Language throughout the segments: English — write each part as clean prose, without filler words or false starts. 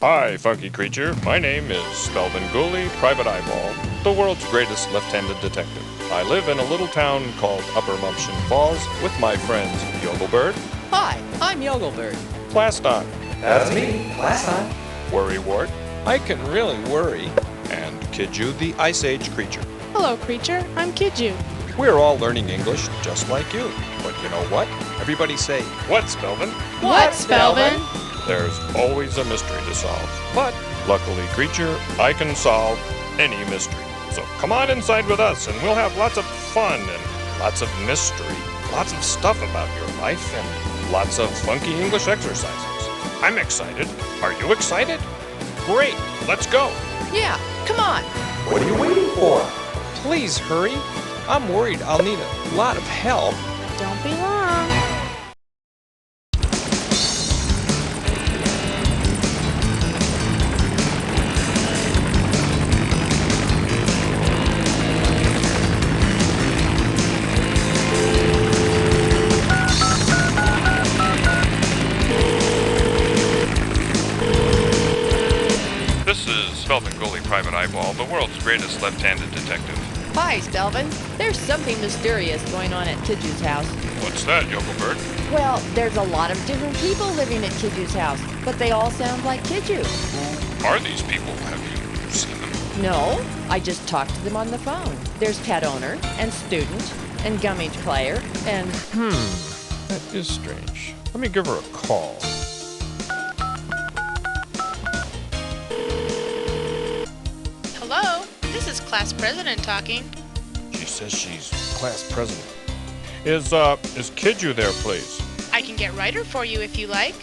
Hi, funky creature. My name is Spelvin Goolie, Private Eyeball, the world's greatest left-handed detective. I live in a little town called Upper Mumption Falls with my friends Yogelbird. Hi, I'm Yogelbird. Plaston. That's me, Plaston. Worrywart. I can really worry. And Kidju, the Ice Age creature. Hello, creature. I'm Kidju. We're all learning English just like you. But you know what? Everybody say, "What, Spelvin?" What, Spelvin? There's always a mystery to solve. But luckily, creature, I can solve any mystery. So come on inside with us and we'll have lots of fun and lots of mystery, lots of stuff about your life, and lots of funky English exercises. I'm excited. Are you excited? Great, let's go. Yeah, come on. What are you waiting for? Please hurry. I'm worried I'll need a lot of help. Don't be long. This is Spelvin Goolie, Private Eyeball, the world's greatest left-handed detective. Hi, Spelvin. There's something mysterious going on at Kidju's house. What's that, Yogelbird? Well, there's a lot of different people living at Kidju's house, but they all sound like Kidju. Who are these people? Have you seen them? No, I just talked to them on the phone. There's pet owner, and student, and gummage player, and... That is strange. Let me give her a call. Hello, this is class president talking. She says she's class president. Is Kidju there, please? I can get Ryder for you if you like.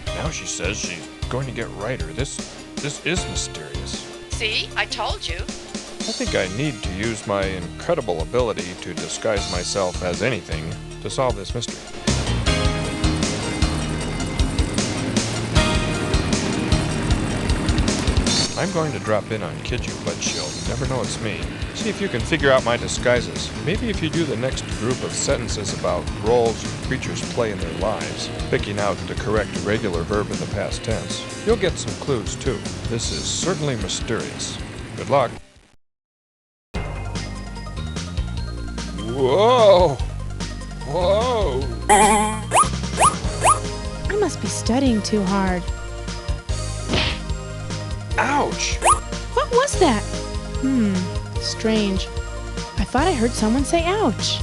Now she says she's going to get Ryder. This is mysterious. See, I told you. I think I need to use my incredible ability to disguise myself as anything to solve this mystery. I'm going to drop in on Kidju, but she'll never know it's me. See if you can figure out my disguises. Maybe if you do the next group of sentences about roles creatures play in their lives, picking out the correct regular verb in the past tense, you'll get some clues too. This is certainly mysterious. Good luck. Whoa! Whoa! I must be studying too hard. Ouch! What was that? Strange. I thought I heard someone say ouch.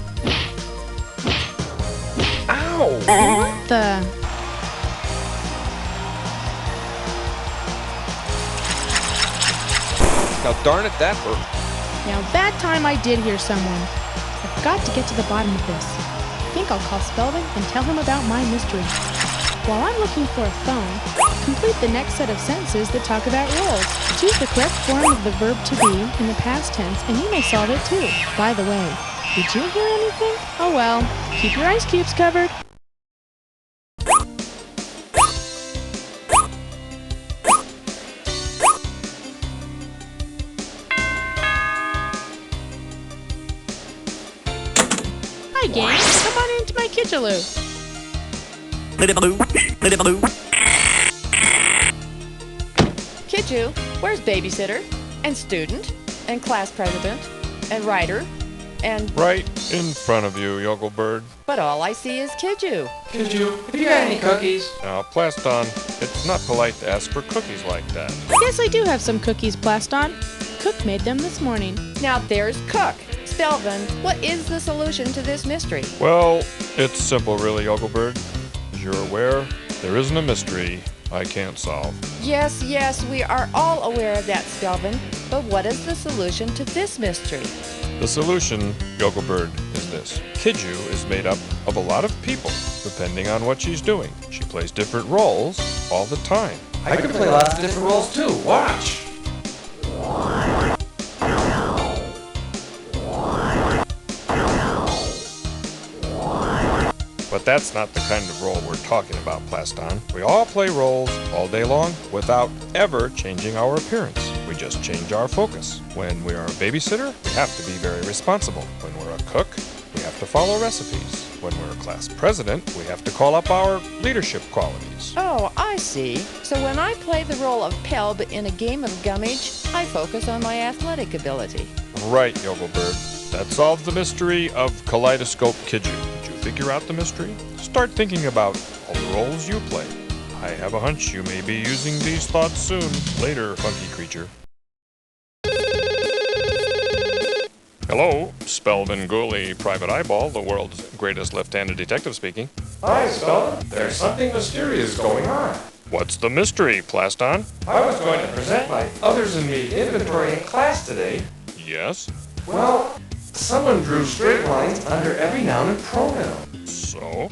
Ow! What the? Now darn it, that hurt. Now that time I did hear someone. I've got to get to the bottom of this. I think I'll call Spelvin and tell him about my mystery. While I'm looking for a phone, complete the next set of sentences that talk about roles. Choose the correct form of the verb to be in the past tense and you may solve it too. By the way, did you hear anything? Oh well, keep your ice cubes covered. Hi gang, come on into my kitchaloo. Kidju, where's babysitter, and student, and class president, and writer, and... Right in front of you, Yogelbird. But all I see is Kidju. Kidju, have you got any cookies? Now, Plaston, it's not polite to ask for cookies like that. Yes, I do have some cookies, Plaston. Cook made them this morning. Now there's Cook. Spelvin, what is the solution to this mystery? Well, it's simple really, Yogelbird. As you're aware, there isn't a mystery I can't solve. Yes, we are all aware of that, Spelvin. But what is the solution to this mystery? The solution, Yogelbird, is this. Kidju is made up of a lot of people, depending on what she's doing. She plays different roles all the time. I can play lots of different roles too. Watch! But that's not the kind of role we're talking about, Plaston. We all play roles all day long without ever changing our appearance. We just change our focus. When we are a babysitter, we have to be very responsible. When we're a cook, we have to follow recipes. When we're class president, we have to call up our leadership qualities. Oh, I see. So when I play the role of Pelb in a game of gummage, I focus on my athletic ability. Right, Yogelbird. That solves the mystery of Kaleidoscope Kidju. Did you figure out the mystery? Start thinking about all the roles you play. I have a hunch you may be using these thoughts soon. Later, funky creature. Hello, Spelvin Goolie, Private Eyeball, the world's greatest left-handed detective speaking. Hi, Spelvin. There's something mysterious going on. What's the mystery, Plaston? I was going to present my others and me inventory in class today. Yes? Well, someone drew straight lines under every noun and pronoun. So?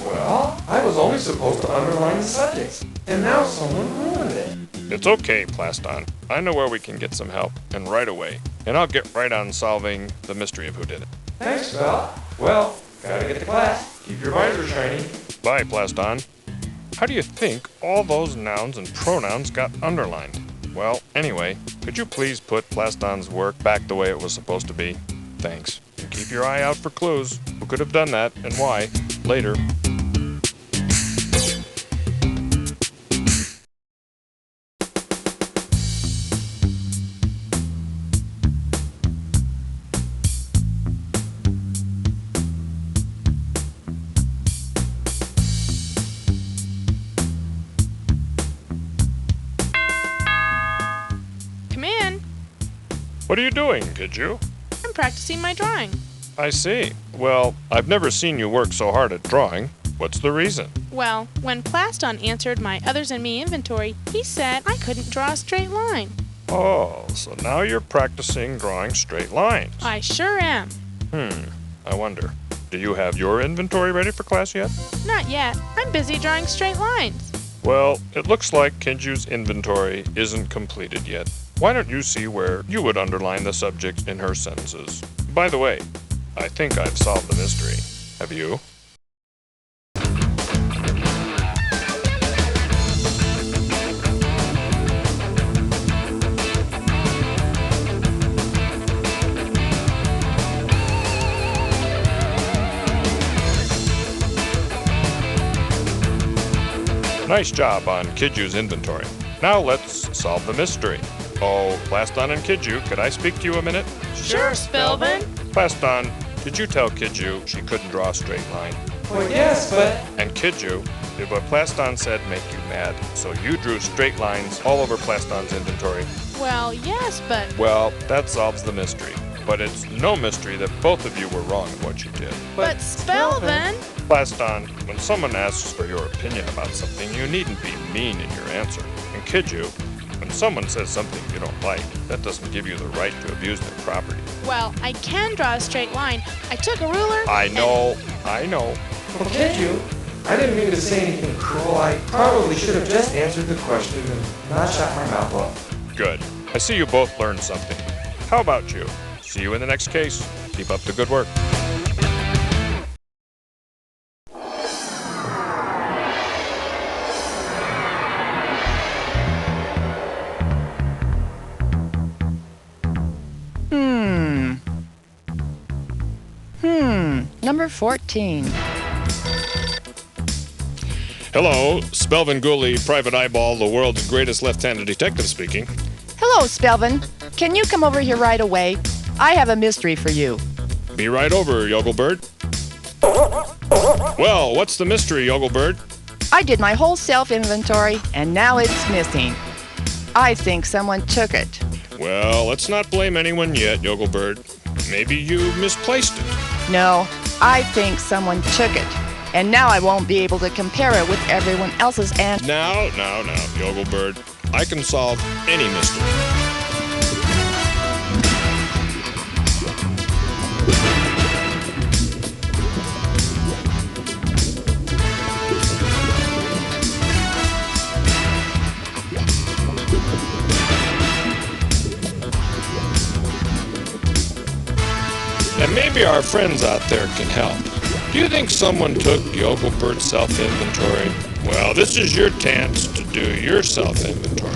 Well, I was only supposed to underline the subjects, and now someone ruined it. It's okay, Plaston. I know where we can get some help, and right away. And I'll get right on solving the mystery of who did it. Thanks, Spell. Well, gotta get to class. Keep your visor shiny. Bye, Plaston. How do you think all those nouns and pronouns got underlined? Well, anyway, could you please put Plaston's work back the way it was supposed to be? Thanks. And keep your eye out for clues. Who could have done that, and why? Later. Come in. What are you doing, Kidju? I'm practicing my drawing. I see. Well, I've never seen you work so hard at drawing. What's the reason? Well, when Plaston answered my others and me inventory, he said I couldn't draw a straight line. Oh, so now you're practicing drawing straight lines. I sure am. I wonder, do you have your inventory ready for class yet? Not yet. I'm busy drawing straight lines. Well, it looks like Kinju's inventory isn't completed yet. Why don't you see where you would underline the subject in her sentences? By the way, I think I've solved the mystery. Have you? Nice job on Kidju's inventory. Now let's solve the mystery. Oh, Plaston and Kidju, could I speak to you a minute? Sure, Spelvin. Plaston, did you tell Kidju she couldn't draw a straight line? Well, yes, but... And Kidju, did what Plaston said make you mad? So you drew straight lines all over Plaston's inventory. Well, yes, but... Well, that solves the mystery. But it's no mystery that both of you were wrong in what you did. But Spelvin... Plaston, when someone asks for your opinion about something, you needn't be mean in your answer. And Kidju, when someone says something you don't like, that doesn't give you the right to abuse their property. Well, I can draw a straight line. I took a ruler... I know. Well, can't you? I didn't mean to say anything cruel. I probably should have just answered the question and not shut my mouth off. Good. I see you both learned something. How about you? See you in the next case. Keep up the good work. Number 14. Hello, Spelvin Goolie, Private Eyeball, the world's greatest left-handed detective speaking. Hello, Spelvin. Can you come over here right away? I have a mystery for you. Be right over, Yogelbird. Well, what's the mystery, Yogelbird? I did my whole self-inventory, and now it's missing. I think someone took it. Well, let's not blame anyone yet, Yogelbird. Maybe you misplaced it. No, I think someone took it. And now I won't be able to compare it with everyone else's answer. Now, Yogelbird. I can solve any mystery. And maybe our friends out there can help. Do you think someone took Yogelbird's self-inventory? Well, this is your chance to do your self-inventory.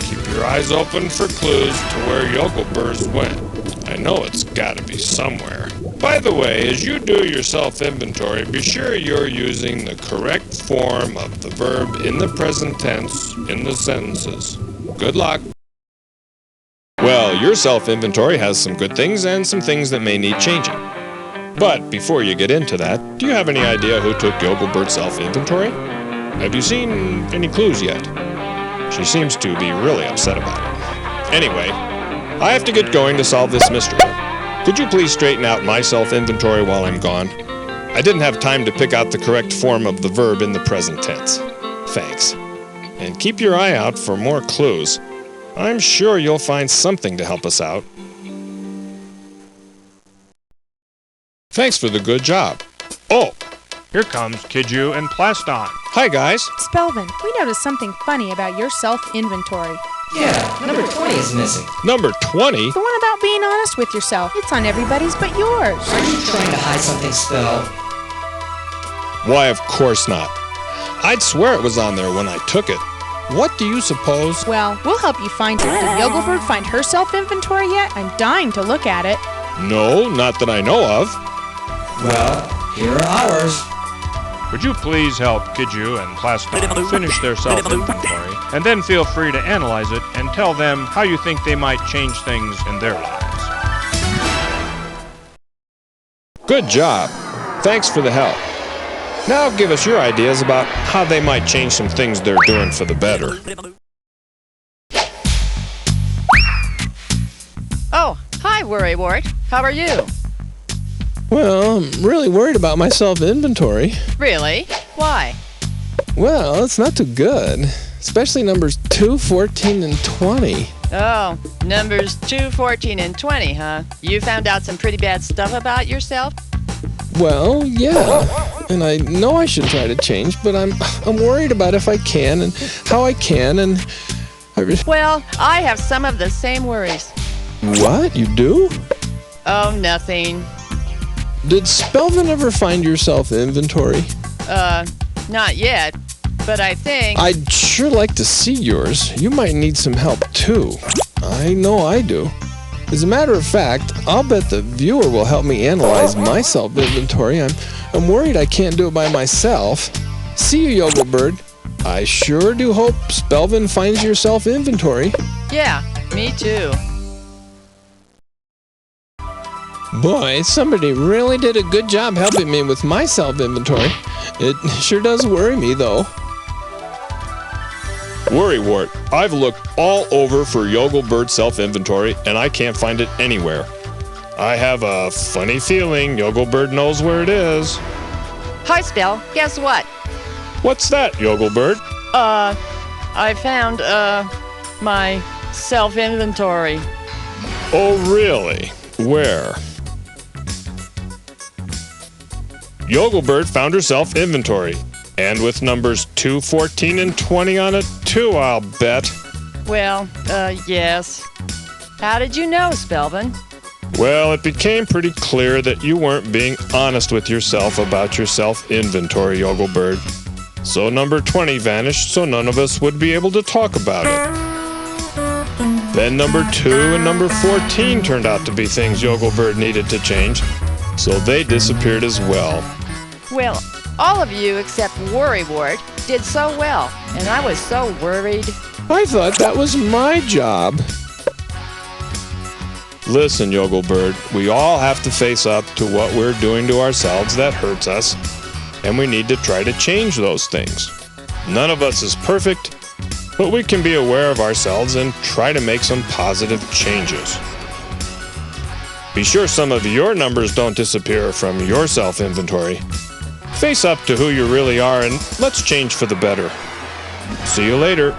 Keep your eyes open for clues to where Yogelbird's went. I know it's gotta be somewhere. By the way, as you do your self-inventory, be sure you're using the correct form of the verb in the present tense in the sentences. Good luck. Well, your self-inventory has some good things and some things that may need changing. But before you get into that, do you have any idea who took Yogelbert's self-inventory? Have you seen any clues yet? She seems to be really upset about it. Anyway, I have to get going to solve this mystery. Could you please straighten out my self-inventory while I'm gone? I didn't have time to pick out the correct form of the verb in the present tense. Thanks. And keep your eye out for more clues. I'm sure you'll find something to help us out. Thanks for the good job. Oh, Here comes Kidju and Plaston. hi guys. Spelvin, we noticed something funny about your self-inventory. Yeah, number 20 is missing. Number 20? The one about being honest with yourself. It's on everybody's but yours. Are you trying to hide something, Spell? Why, of course not. I'd swear it was on there when I took it. What do you suppose? Well, we'll help you find it. Did Yogelbird find her self-inventory yet? I'm dying to look at it. No, not that I know of. Well, here are ours. Would you please help Kidju and Plaston finish their self-inventory, and then feel free to analyze it and tell them how you think they might change things in their lives. Good job. Thanks for the help. Now give us your ideas about how they might change some things they're doing for the better. Oh, hi, Worrywart. How are you? Well, I'm really worried about my self-inventory. Really? Why? Well, it's not too good. Especially numbers 2, 14, and 20. Oh, numbers 2, 14, and 20, huh? You found out some pretty bad stuff about yourself? Well, yeah. And I know I should try to change, but I'm worried about if I can and how I can and... Well, I have some of the same worries. What? You do? Oh, nothing. Did Spelvin ever find your self-inventory? Not yet, but I think... I'd sure like to see yours. You might need some help, too. I know I do. As a matter of fact, I'll bet the viewer will help me analyze my self-inventory. I'm worried I can't do it by myself. See you, Yogelbird. I sure do hope Spelvin finds your self-inventory. Yeah, me too. Boy, somebody really did a good job helping me with my self-inventory. It sure does worry me, though. Worrywart, I've looked all over for Yogelbird's self-inventory, and I can't find it anywhere. I have a funny feeling Yogelbird knows where it is. Hi, Spell. Guess what? What's that, Yogelbird? I found, my self-inventory. Oh, really? Where? Yogelbird found her self-inventory, and with numbers 2, 14, and 20 on it, too, I'll bet. Well, yes. How did you know, Spelvin? Well, it became pretty clear that you weren't being honest with yourself about your self-inventory, Yogelbird. So number 20 vanished so none of us would be able to talk about it. Then number 2 and number 14 turned out to be things Yogelbird needed to change, so they disappeared as well. Well, all of you except Worrywart did so well, and I was so worried. I thought that was my job. Listen, Yogelbird, we all have to face up to what we're doing to ourselves that hurts us, and we need to try to change those things. None of us is perfect, but we can be aware of ourselves and try to make some positive changes. Be sure some of your numbers don't disappear from your self-inventory. Face up to who you really are and let's change for the better. See you later.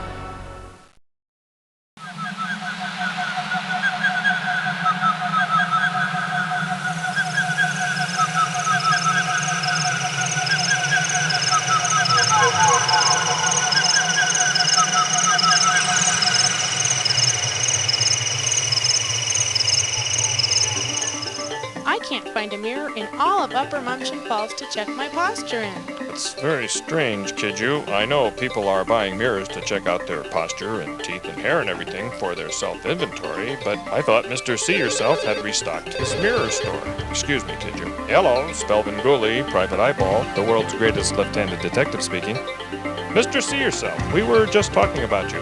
I can't find a mirror in all of Upper Mumshin Falls to check my posture in. results. Very strange, kid you. I know people are buying mirrors to check out their posture and teeth and hair and everything for their self-inventory, but I thought Mr. See Yourself had restocked his mirror store. Excuse me, kid you. Hello, Spelvin Goolie, Private Eyeball, the world's greatest left-handed detective speaking. Mr. See Yourself, we were just talking about you.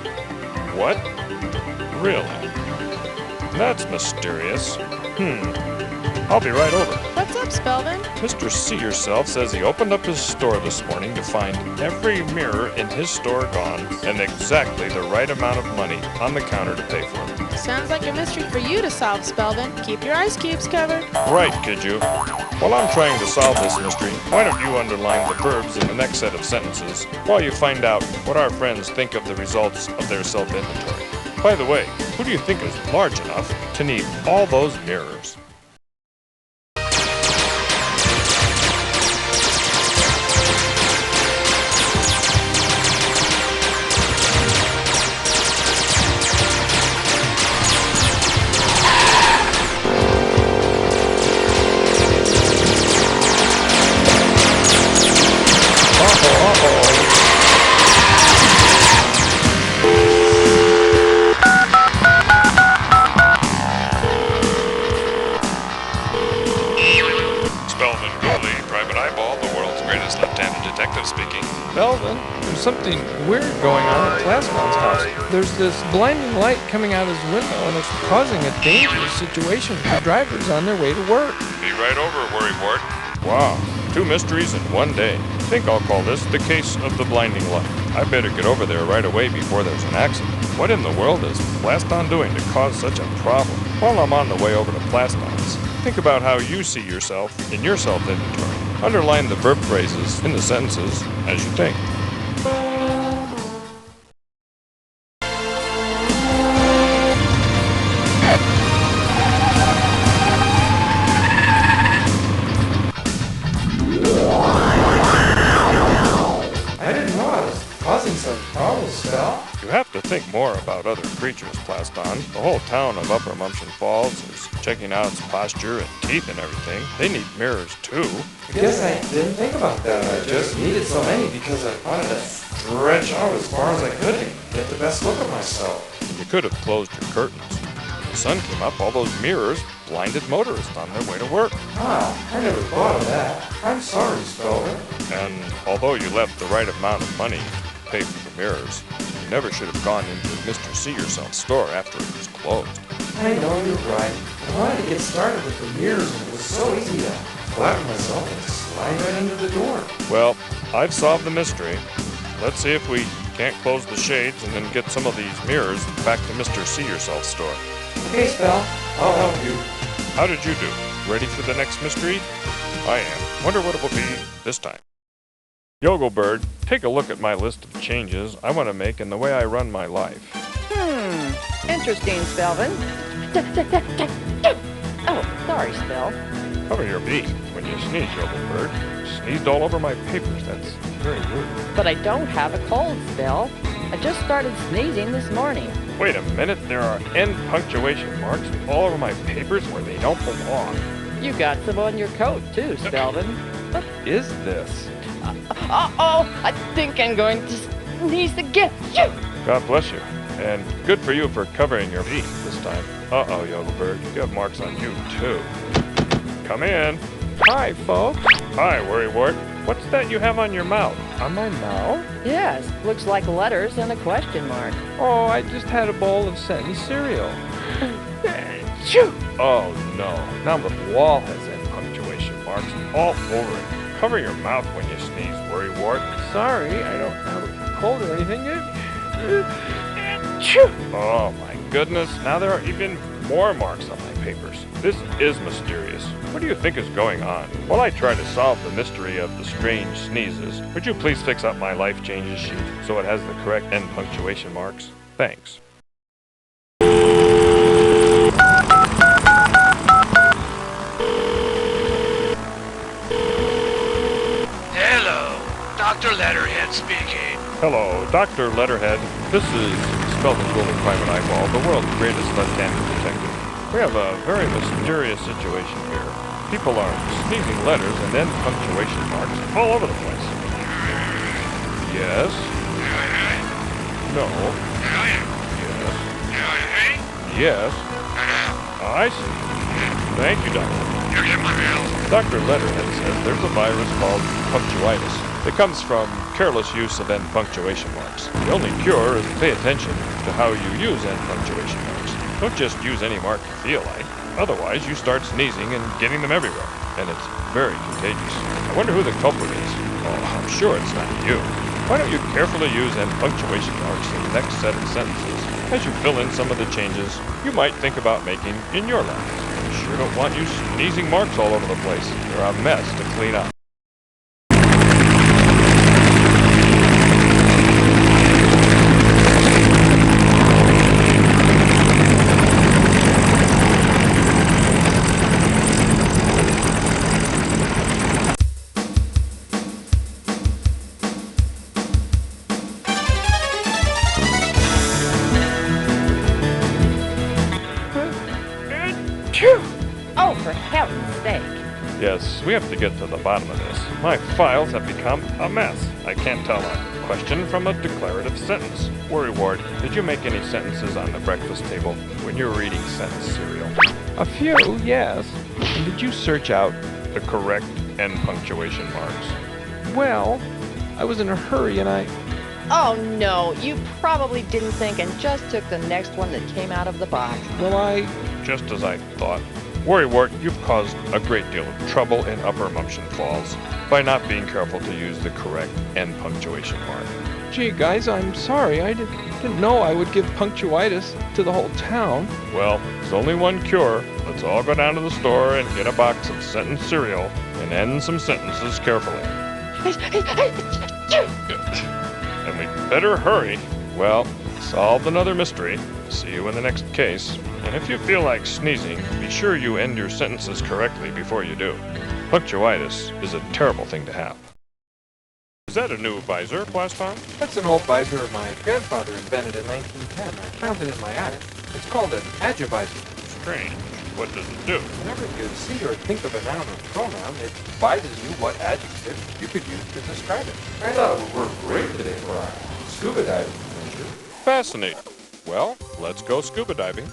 What? Really? That's mysterious. I'll be right over. What's up, Spelvin? Mr. See Yourself says he opened up his store this morning to find every mirror in his store gone and exactly the right amount of money on the counter to pay for them. Sounds like a mystery for you to solve, Spelvin. Keep your ice cubes covered. Right, kid you. While I'm trying to solve this mystery, why don't you underline the verbs in the next set of sentences while you find out what our friends think of the results of their self-inventory? By the way, who do you think is large enough to need all those mirrors? Spelvin Goolie, Private Eyeball, the world's greatest left-handed detective speaking. Spelvin, there's something weird going on at Plasmon's house. There's this blinding light coming out his window, and it's causing a dangerous situation for drivers on their way to work. Be right over, Worrywart. Wow, 2 mysteries in one day. I think I'll call this the case of the blinding light. I better get over there right away before there's an accident. What in the world is Plaston doing to cause such a problem? While I'm on the way over to Plaston's, think about how you see yourself in your self-inventory. Underline the verb phrases in the sentences as you think. I didn't know I was causing some problems, Spell. You have to think more about other creatures, Plaston. The whole town of Upper Mumption Falls is checking out its posture and teeth and everything. They need mirrors too. I guess I didn't think about that. I just needed so many because I wanted to stretch out as far as I could to get the best look of myself. You could have closed your curtains. When the sun came up, all those mirrors blinded motorists on their way to work. I never thought of that. I'm sorry, Spelvin. And although you left the right amount of money to pay for the mirrors, you never should have gone into Mr. See Yourself store after it was closed. I know you're right. I wanted to get started with the mirrors, and it was so easy to flatten myself and slide right into the door. Well, I've solved the mystery. Let's see if we can't close the shades and then get some of these mirrors back to Mr. See Yourself store. Okay, Spell. I'll help you. How did you do? Ready for the next mystery? I am. Wonder what it will be this time. Yogelbird, take a look at my list of changes I want to make in the way I run my life. Interesting, Spelvin. Oh, sorry, Spell. Cover your beak when you sneeze, Yogelbird. You sneezed all over my papers. That's very rude. But I don't have a cold, Spell. I just started sneezing this morning. Wait a minute, there are end punctuation marks all over my papers where they don't belong. You got some on your coat, too, Spelvin. What is this? Uh-oh, I think I'm going to sneeze again. Shoo! God bless you. And good for you for covering your beak this time. Uh-oh, Yogelbird, you have marks on you, too. Come in. Hi, folks. Hi, Worrywart. What's that you have on your mouth? On my mouth? Yes, looks like letters and a question mark. Oh, I just had a bowl of sentence cereal. Shoo! Oh, no. Now the wall has end punctuation marks all over it. Cover your mouth when you sneeze, Worrywart. Sorry, I don't have a cold or anything. Oh, my goodness. Now there are even more marks on my papers. This is mysterious. What do you think is going on? While I try to solve the mystery of the strange sneezes, would you please fix up my life changes sheet so it has the correct end punctuation marks? Thanks. Hello, Dr. Letterhead speaking. Hello, Dr. Letterhead. This is Spelvin Goolie, Private Eyeball, the world's greatest left-handed detective. We have a very mysterious situation here. People are sneezing letters and then punctuation marks all over the place. Yes. No. Yes. Yes. I see. Thank you, Doctor. Dr. Letterhead says there's a virus called punctuitis. It comes from careless use of end punctuation marks. The only cure is to pay attention to how you use end punctuation marks. Don't just use any mark you feel like. Otherwise, you start sneezing and getting them everywhere. And it's very contagious. I wonder who the culprit is. Oh, I'm sure it's not you. Why don't you carefully use end punctuation marks in the next set of sentences as you fill in some of the changes you might think about making in your life. I sure don't want you sneezing marks all over the place. They're a mess to clean up. Oh, for heaven's sake. Yes, we have to get to the bottom of this. My files have become a mess. I can't tell a question from a declarative sentence. Worry Ward, did you make any sentences on the breakfast table when you were eating sentence cereal? A few, yes. And did you search out the correct end punctuation marks? Well, I was in a hurry and I... Oh, no, you probably didn't think and just took the next one that came out of the box. Well, Just as I thought. Worrywart, you've caused a great deal of trouble in Upper Mumption Falls by not being careful to use the correct end punctuation mark. Gee, guys, I'm sorry. I didn't know I would give punctuitis to the whole town. Well, there's only one cure. Let's all go down to the store and get a box of sentence cereal and end some sentences carefully. And we better hurry. Well, solved another mystery. See you in the next case. And if you feel like sneezing, be sure you end your sentences correctly before you do. Punctuitis is a terrible thing to have. Is that a new visor, Plaston? That's an old visor my grandfather invented in 1910. I found it in my attic. It's called an adjuvisor. Strange. What does it do? Whenever you see or think of a noun or pronoun, it advises you what adjective you could use to describe it. I thought it would work great today for our scuba diving adventure. Fascinating. Well, let's go scuba diving.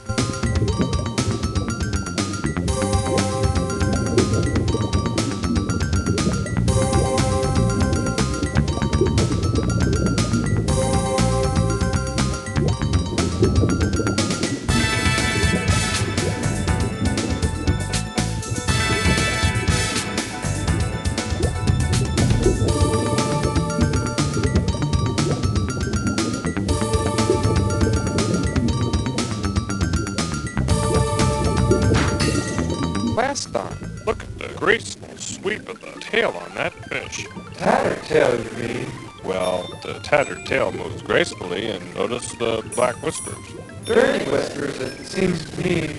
Plaston. Look at the graceful sweep of the tail on that fish. Tattertail, you mean? Well, the tattered tail moves gracefully, and notice the black whiskers. Dirty whiskers, it seems to me.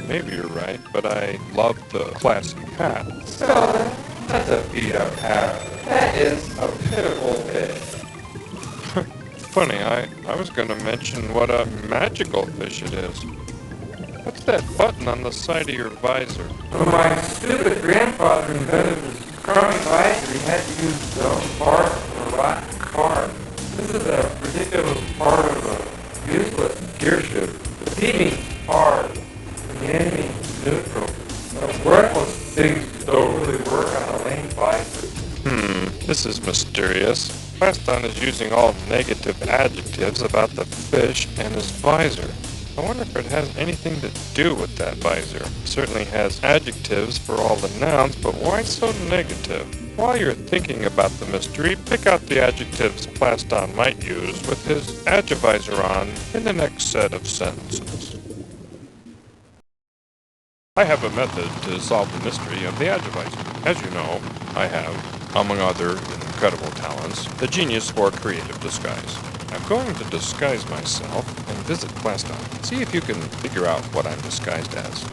Maybe you're right, but I love the classy hat. Spelvin, that's a beat-up hat. That is a pitiful fish. Funny, I was going to mention what a magical fish it is. What's that button on the side of your visor? When my stupid grandfather invented this crummy visor, he had to use his own bark for a rotten car. This is a ridiculous part of a useless gearshift. The beaming hard, and the enemy neutral. The worthless things don't really work on a lame visor. This is mysterious. Plaston is using all negative adjectives about the fish and his visor. I wonder if it has anything to do with that visor. It certainly has adjectives for all the nouns, but why so negative? While you're thinking about the mystery, pick out the adjectives Plaston might use with his adjuvisor on in the next set of sentences. I have a method to solve the mystery of the adjuvisor. As you know, I have, among other incredible talents, the genius for creative disguise. I'm going to disguise myself and visit Plaston. See if you can figure out what I'm disguised as.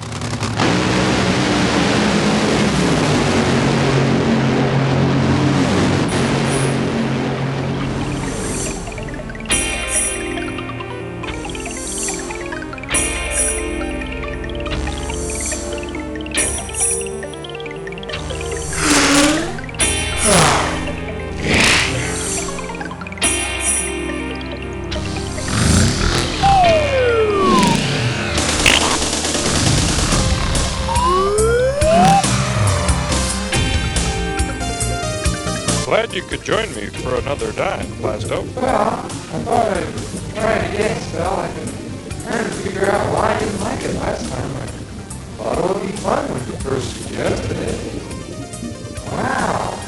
glad you could join me for another dive, Plasto. Well, I thought I'd try it again, Spell. I've been trying to figure out why I didn't like it last time. I thought it would be fun when you first suggested it. Wow.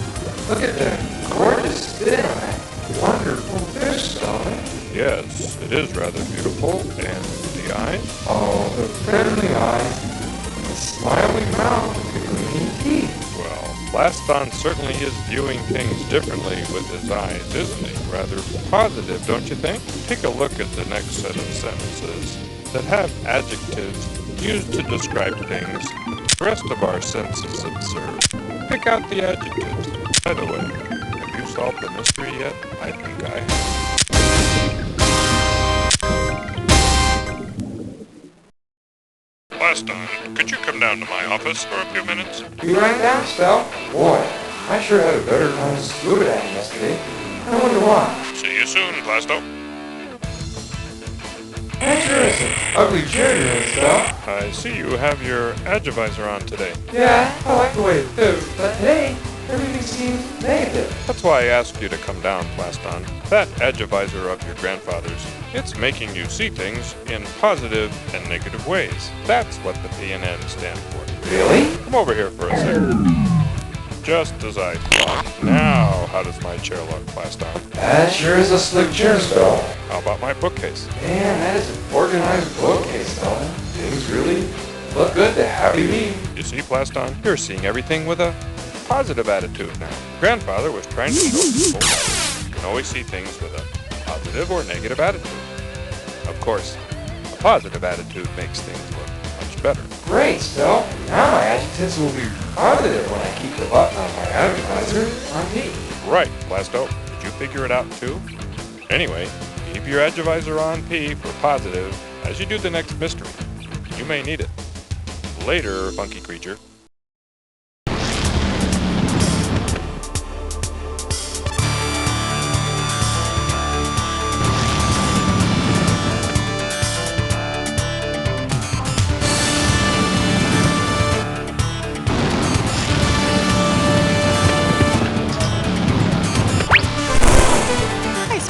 Look at the gorgeous fin on that wonderful fish, Spelvin. Yes, it is rather beautiful. And the eyes? Oh, the friendly eyes, the smiling mouth, the gleaming teeth. Well, Plaston certainly is viewing things differently with his eyes, isn't he? Rather positive, don't you think? Take a look at the next set of sentences that have adjectives used to describe things the rest of our senses observe. Pick out the adjectives. By the way, have you solved the mystery yet? I think I have. Plaston, could you come down to my office for a few minutes? Be right down, Spell. Boy, I sure had a better time scuba diving yesterday. I wonder why. See you soon, Plasto. That sure is an ugly chair you're in, Spell. I see you have your advisor on today. Yeah, I like the way it moves, but today, everything seems negative. That's why I asked you to come down, Plaston. That advisor of your grandfather's, it's making you see things in positive and negative ways. That's what the P and N stand for. Really? Come over here for a second. Just as I thought. Now, how does my chair look, Plaston? That sure is a slick chair, Spell. How about my bookcase? Man, that is an organized bookcase, Spell. Things really look good to happy me. You see, Plaston, you're seeing everything with a positive attitude now. Grandfather was trying to show people that you can always see things with a positive or negative attitude. Of course, a positive attitude makes things look much better. Great, Spell. Now my adjectives will be positive when I keep the button on my advertiser on me. Right, Plasto. Did you figure it out too? Anyway, keep your advisor on P for positive as you do the next mystery. You may need it. Later, funky creature.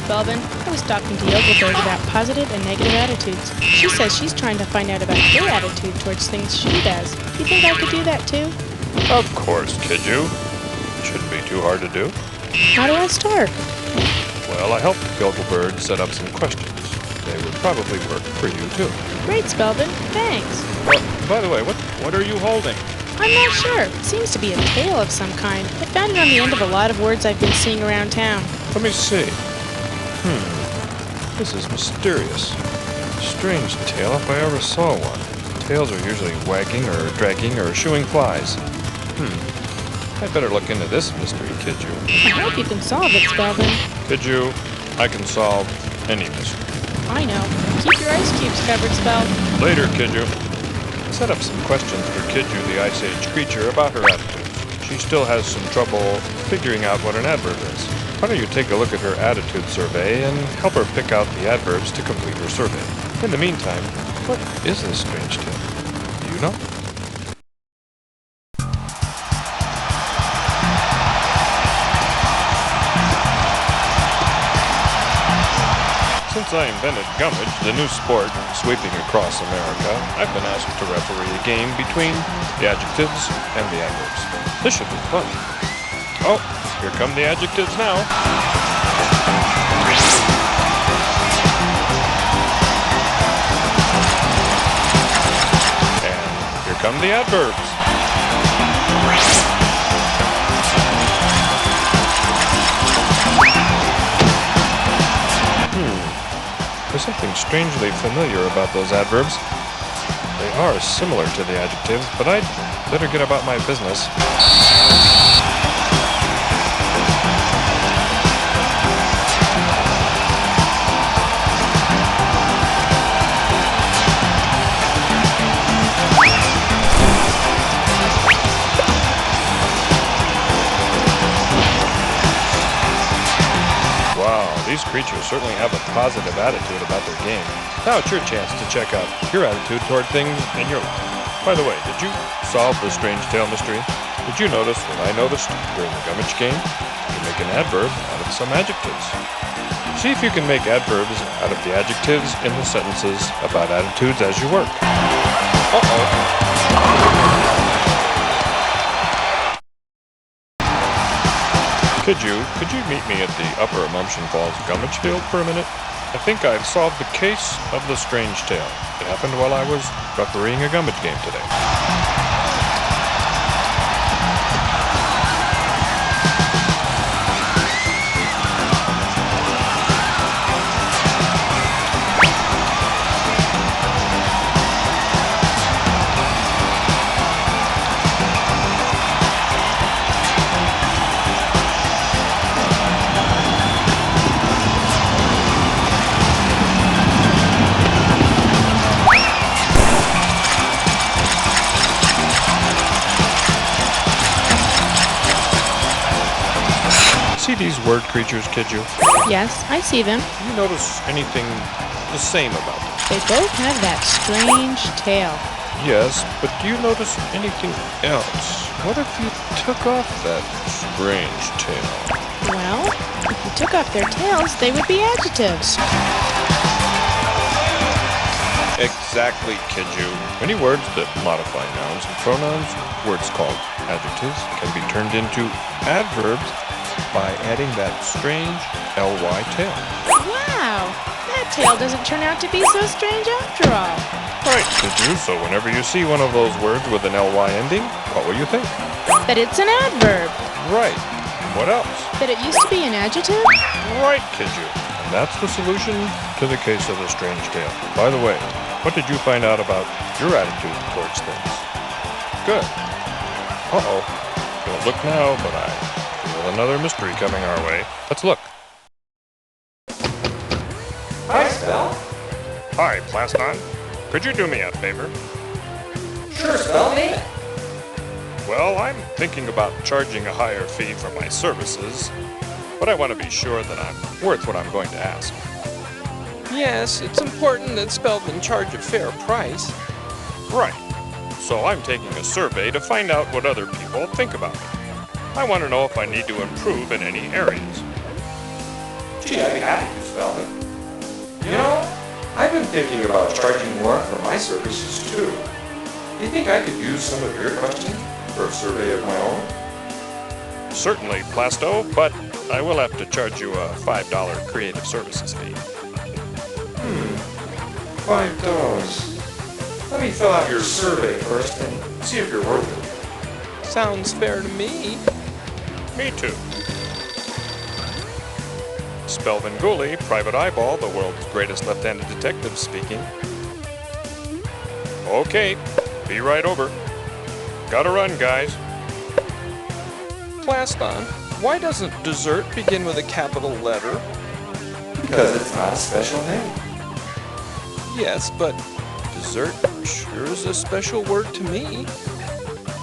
Spelvin, I was talking to Yogelberg about positive and negative attitudes. She says she's trying to find out about your attitude towards things she does. Do you think I could do that too? Of course, kid you. Shouldn't be too hard to do. How do I start? Well, I helped Yogelberg set up some questions. They would probably work for you too. Great, Spelvin. Thanks. By the way, what are you holding? I'm not sure. It seems to be a tail of some kind. I found it on the end of a lot of words I've been seeing around town. Let me see. This is mysterious. Strange tail if I ever saw one. Tails are usually wagging or dragging or shooing flies. I'd better look into this mystery, Kidju. I hope you can solve it, Spelvin. Kidju, I can solve any mystery. I know. Keep your ice cubes covered, Spell. Later, Kidju. Set up some questions for Kidju, the Ice Age creature, about her attitude. She still has some trouble figuring out what an adverb is. Why don't you take a look at her attitude survey and help her pick out the adverbs to complete her survey. In the meantime, what is this strange tale? Do you know? Since I invented gummage, the new sport sweeping across America, I've been asked to referee a game between the adjectives and the adverbs. This should be fun. Oh, here come the adjectives now. And here come the adverbs. There's something strangely familiar about those adverbs. They are similar to the adjectives, but I'd better get about my business. These creatures certainly have a positive attitude about their game. Now it's your chance to check out your attitude toward things in your life. By the way, did you solve the strange tale mystery? Did you notice what I noticed during the gummage game? You make make an adverb out of some adjectives. See if you can make adverbs out of the adjectives in the sentences about attitudes as you work. Could you meet me at the Upper Mumption Falls Gummidge Field for a minute? I think I've solved the case of the strange tale. It happened while I was refereeing a gummidge game today. See these word creatures, kid you? Yes, I see them. Do you notice anything the same about them? They both have that strange tail. Yes, but do you notice anything else? What if you took off that strange tail? Well, if you took off their tails, they would be adjectives. Exactly, kid you. Many words that modify nouns and pronouns, words called adjectives, can be turned into adverbs by adding that strange ly tail. Wow! That tail doesn't turn out to be so strange after all. Right, kid you. So whenever you see one of those words with an ly ending, what will you think? That it's an adverb. Right. What else? That it used to be an adjective. Right, kid you. And that's the solution to the case of the strange tale. By the way, what did you find out about your attitude towards things? Good. Uh-oh. Don't look now, but I feel another mystery coming our way. Let's look. Hi, Spell. Hi, Plaston. Could you do me a favor? Sure, Spell. Name it. Well, I'm thinking about charging a higher fee for my services, but I want to be sure that I'm worth what I'm going to ask. Yes, it's important that Spelvin charge a fair price. Right. So I'm taking a survey to find out what other people think about me. I want to know if I need to improve in any areas. Gee, I'd be happy to, Spelvin. You know, I've been thinking about charging more for my services, too. Do you think I could use some of your questions for a survey of my own? Certainly, Plasto, but I will have to charge you a $5 creative services fee. $5. Let me fill out your survey first and see if you're worth it. Sounds fair to me. Me too. Spelvin Goolie, Private Eyeball, the world's greatest left-handed detective speaking. Okay, be right over. Gotta run, guys. Plaston, why doesn't dessert begin with a capital letter? Because it's not a special name. Yes, but dessert sure is a special word to me.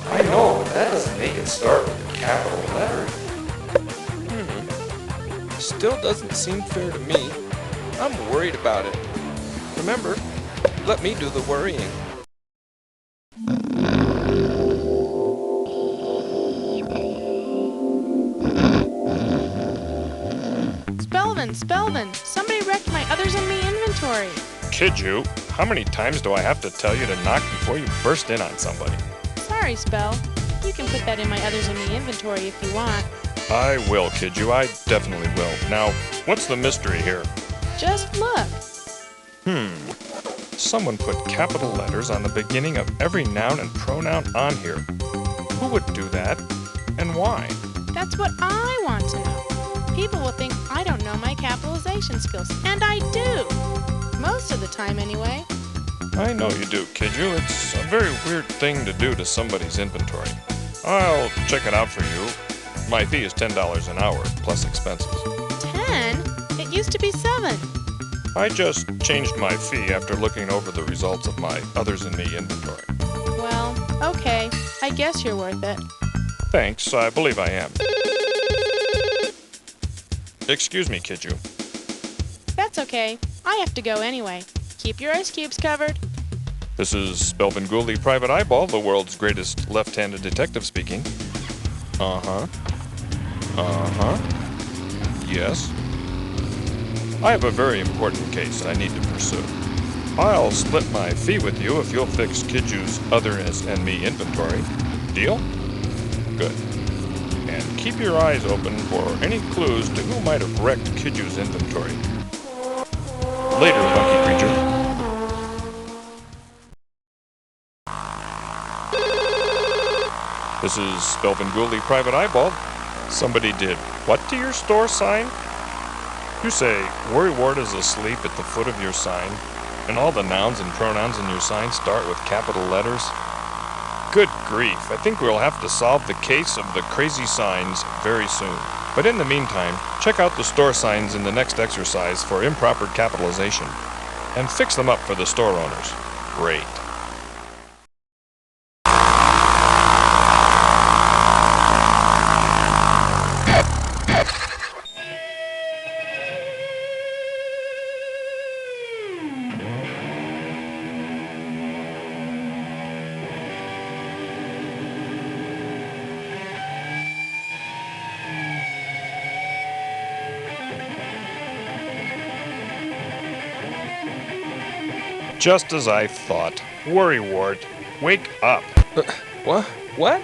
I know, but that doesn't make it start with a capital letter. Still doesn't seem fair to me. I'm worried about it. Remember, let me do the worrying. Spelvin, somebody wrecked my others in me inventory. Kid you, how many times do I have to tell you to knock before you burst in on somebody? Sorry, Spell. You can put that in my others in me inventory if you want. I will, kid you. I definitely will. Now, what's the mystery here? Just look. Someone put capital letters on the beginning of every noun and pronoun on here. Who would do that, and why? That's what I want to know. People will think I don't know my capitalization skills, and I do. Most of the time, anyway. I know you do, kid you. It's a very weird thing to do to somebody's inventory. I'll check it out for you. My fee is $10 an hour, plus expenses. 10? It used to be 7. I just changed my fee after looking over the results of my Others and Me inventory. Well, okay. I guess you're worth it. Thanks, I believe I am. Excuse me, kid you. That's okay. I have to go anyway. Keep your ice cubes covered. This is Spelvin Goolie, Private Eyeball, the world's greatest left-handed detective speaking. Uh-huh. Yes? I have a very important case I need to pursue. I'll split my fee with you if you'll fix Kiju's otherness and me inventory. Deal? Good. And keep your eyes open for any clues to who might have wrecked Kiju's inventory. Later, lucky creature. This is Spelvin Goolie, Private Eyeball. Somebody did what to your store sign? You say Worrywart is asleep at the foot of your sign, and all the nouns and pronouns in your sign start with capital letters? Good grief, I think we'll have to solve the case of the crazy signs very soon. But in the meantime, check out the store signs in the next exercise for improper capitalization, and fix them up for the store owners. Great. Just as I thought. Worrywart, wake up. What? What?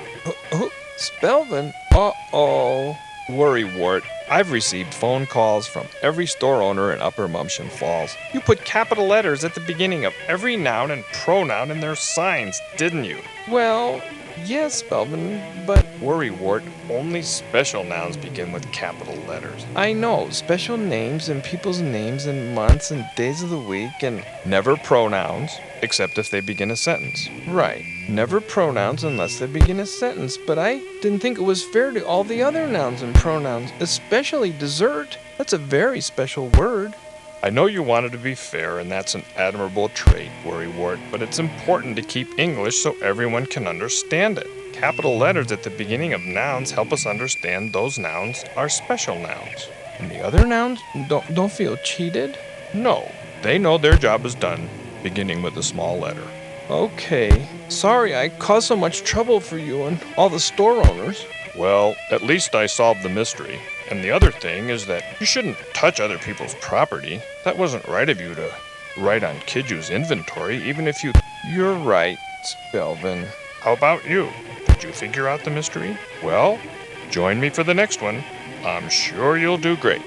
Spelvin? Uh-oh. Worrywart, I've received phone calls from every store owner in Upper Mumption Falls. You put capital letters at the beginning of every noun and pronoun in their signs, didn't you? Well, yes, Spelvin, but Worrywart, only special nouns begin with capital letters. I know special names and people's names and months and days of the week and... Never pronouns, except if they begin a sentence. Right. Never pronouns unless they begin a sentence, but I didn't think it was fair to all the other nouns and pronouns, especially dessert. That's a very special word. I know you wanted to be fair, and that's an admirable trait, Worrywart, but it's important to keep English so everyone can understand it. Capital letters at the beginning of nouns help us understand those nouns are special nouns. And the other nouns don't feel cheated? No, they know their job is done, beginning with a small letter. Okay. Sorry I caused so much trouble for you and all the store owners. Well, at least I solved the mystery. And the other thing is that you shouldn't touch other people's property. That wasn't right of you to write on Kiju's inventory, even if you... You're right, Spelvin. How about you? Did you figure out the mystery? Well, join me for the next one. I'm sure you'll do great.